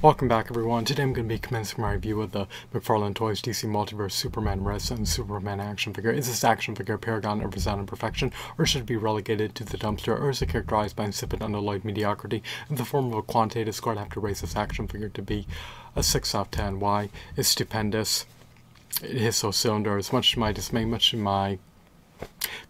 Welcome back, everyone. Today I'm going to be commencing my review of the McFarlane Toys DC Multiverse Superman Red Sun Superman action figure. Is this action figure a paragon of resounding perfection, or should it be relegated to the dumpster, or is it characterized by insipid unalloyed mediocrity in the form of a quantitative score? I'd have to raise this action figure to be a 6 out of 10. Why? It's stupendous. It hits those cylinders, much to my dismay, much to my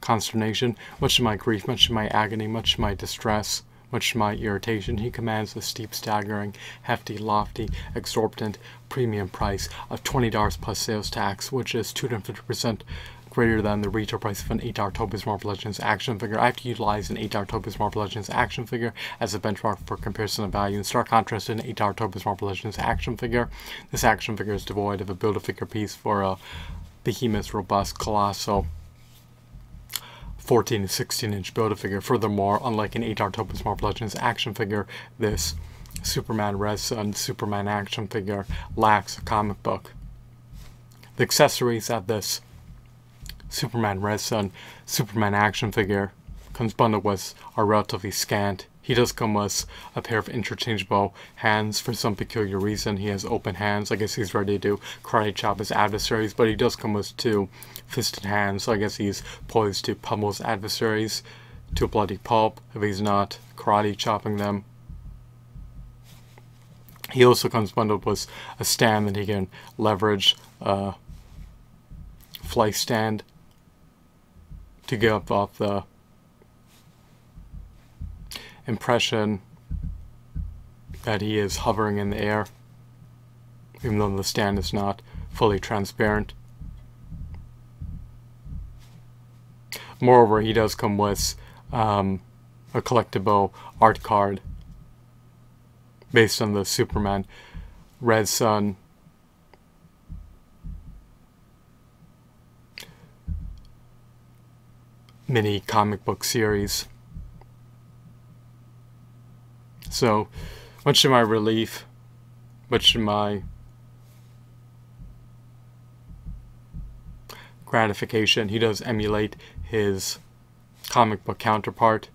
consternation, much to my grief, much to my agony, much to my distress, much to my irritation. He commands a steep, staggering, hefty, lofty, exorbitant premium price of $20 plus sales tax, which is 250% greater than the retail price of an $8 Toby's Marvel Legends action figure. I have to utilize an $8 Toby's Marvel Legends action figure as a benchmark for comparison of value. In stark contrast to an $8 Toby's Marvel Legends action figure, this action figure is devoid of a build-a-figure piece for a behemoth, robust, colossal 14 to 16 inch build-a-figure. Furthermore, unlike an 8R Toby's Marvel Legends action figure, this Superman Red Sun Superman action figure lacks a comic book. The accessories that this Superman Red Sun Superman action figure comes bundled with are relatively scant. He does come with a pair of interchangeable hands. For some peculiar reason, he has open hands. I guess he's ready to karate chop his adversaries, but he does come with two fisted hands, so I guess he's poised to pummel his adversaries to a bloody pulp if he's not karate chopping them. He also comes bundled with a stand that he can leverage, a flight stand, to get up off the impression that he is hovering in the air, even though the stand is not fully transparent. Moreover, he does come with a collectible art card based on the Superman Red Sun mini comic book series. So, much to my relief, much to my gratification, he does emulate his comic book counterpart.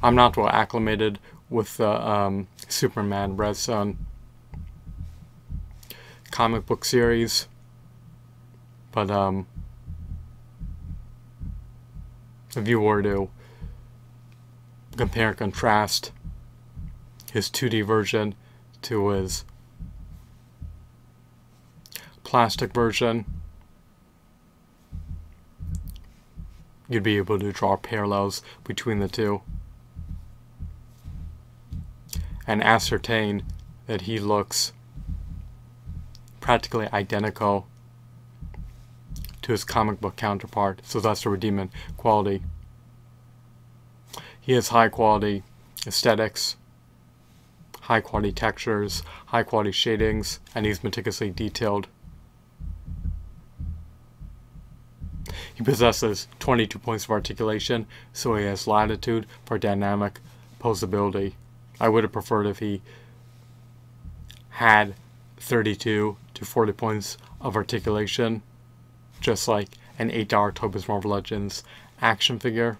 I'm not well acclimated with the Superman Red Sun comic book series, but if you were to compare and contrast his 2D version to his plastic version, you'd be able to draw parallels between the two and ascertain that he looks practically identical to his comic book counterpart, so that's the redeeming quality. He has high quality aesthetics, high quality textures, high quality shadings, and he's meticulously detailed. He possesses 22 points of articulation, so he has latitude for dynamic posability. I would have preferred if he had 32 to 40 points of articulation, just like an 8R Toby's Marvel Legends action figure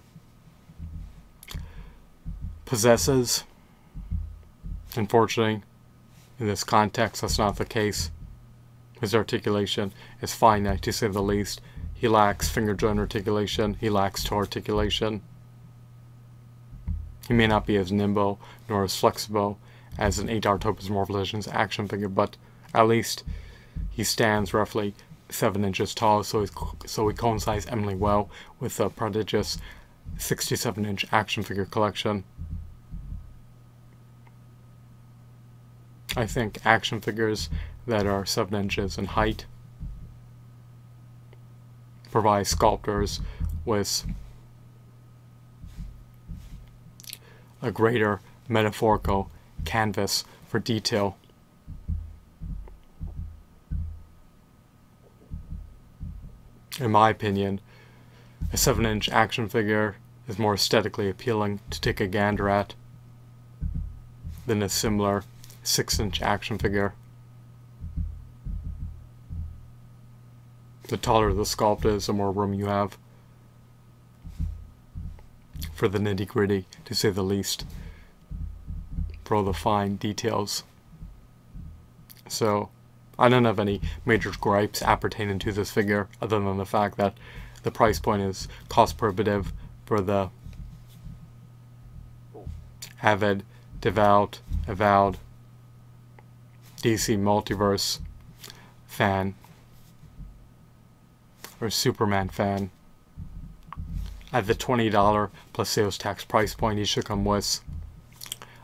possesses. Unfortunately, in this context, that's not the case. His articulation is finite, to say the least. He lacks finger joint articulation. He lacks toe articulation. He may not be as nimble nor as flexible as an 8R Toby's Marvel Legends action figure, but at least he stands roughly 7 inches tall, so he coincides eminently well with the prodigious 67-inch action figure collection. I think action figures that are 7 inches in height provide sculptors with a greater metaphorical canvas for detail. In my opinion, a 7-inch action figure is more aesthetically appealing to take a gander at than a similar 6-inch action figure. The taller the sculpt is, the more room you have for the nitty-gritty, to say the least. for all the fine details. So I don't have any major gripes appertaining to this figure other than the fact that the price point is cost prohibitive for the avid, devout, avowed DC Multiverse fan or Superman fan. At the $20 plus sales tax price point, he should come with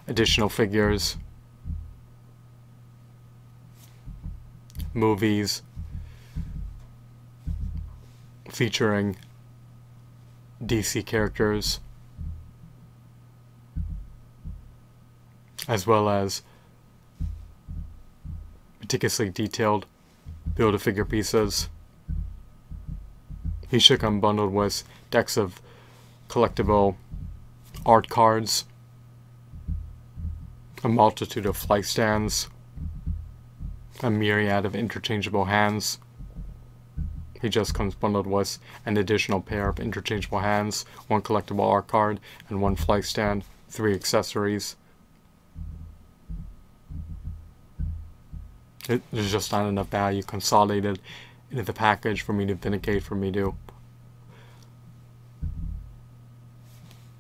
additional figures, movies featuring DC characters, as well as meticulously detailed build-a-figure pieces. He should come bundled with decks of collectible art cards, a multitude of flight stands, a myriad of interchangeable hands. He just comes bundled with an additional pair of interchangeable hands, one collectible art card, and one flight stand, 3 accessories. There's just not enough value consolidated into the package for me to vindicate, for me to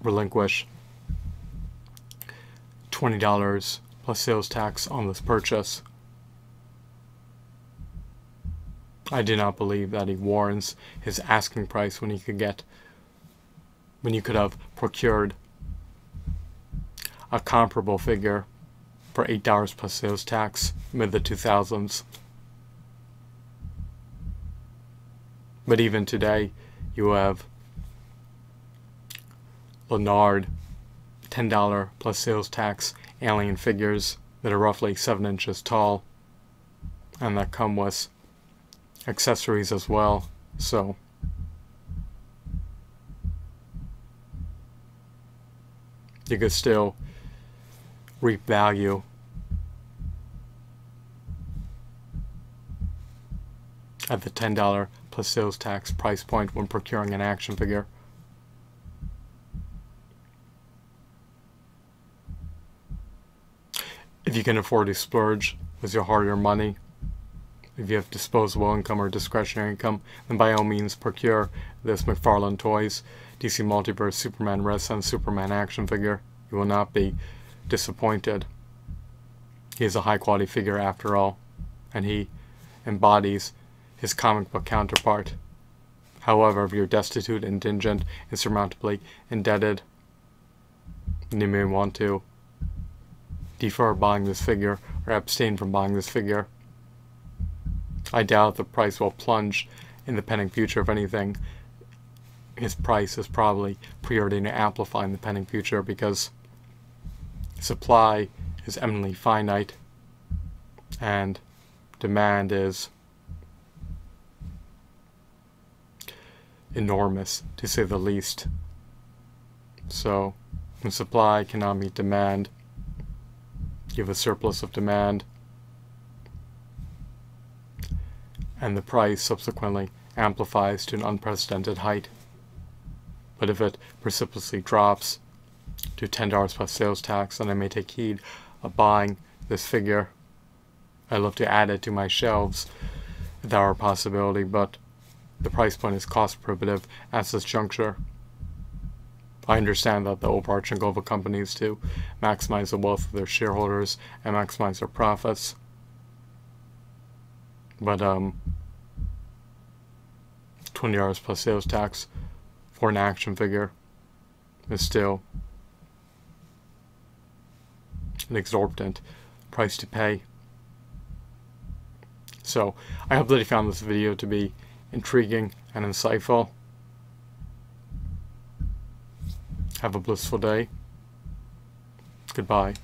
relinquish $20 plus sales tax on this purchase. I do not believe that he warrants his asking price when you could have procured a comparable figure for $8 plus sales tax mid the 2000s. But even today, you have Leonard $10 plus sales tax alien figures that are roughly 7 inches tall and that come with accessories as well. So you could still reap value at the $10 plus sales tax price point when procuring an action figure. If you can afford to splurge with your hard-earned money, if you have disposable income or discretionary income, then by all means procure this McFarlane Toys DC Multiverse Superman Red and Superman action figure. You will not be disappointed. He is a high-quality figure after all, and he embodies his comic book counterpart. However, if you're destitute, indigent, insurmountably indebted, then you may want to defer buying this figure or abstain from buying this figure. I doubt the price will plunge in the pending future. If anything, his price is probably preordained to amplify in the pending future because supply is eminently finite and demand is enormous, to say the least. So when supply cannot meet demand, you have a surplus of demand, and the price subsequently amplifies to an unprecedented height. But if it precipitously drops to $10 plus sales tax, then I may take heed of buying this figure. I'd love to add it to my shelves if that were a possibility, but the price point is cost prohibitive at this juncture. I understand that the overarching goal of a company is to maximize the wealth of their shareholders and maximize their profits. But $20 plus sales tax for an action figure is still an exorbitant price to pay. So I hope that you found this video to be intriguing and insightful. Have a blissful day. Goodbye.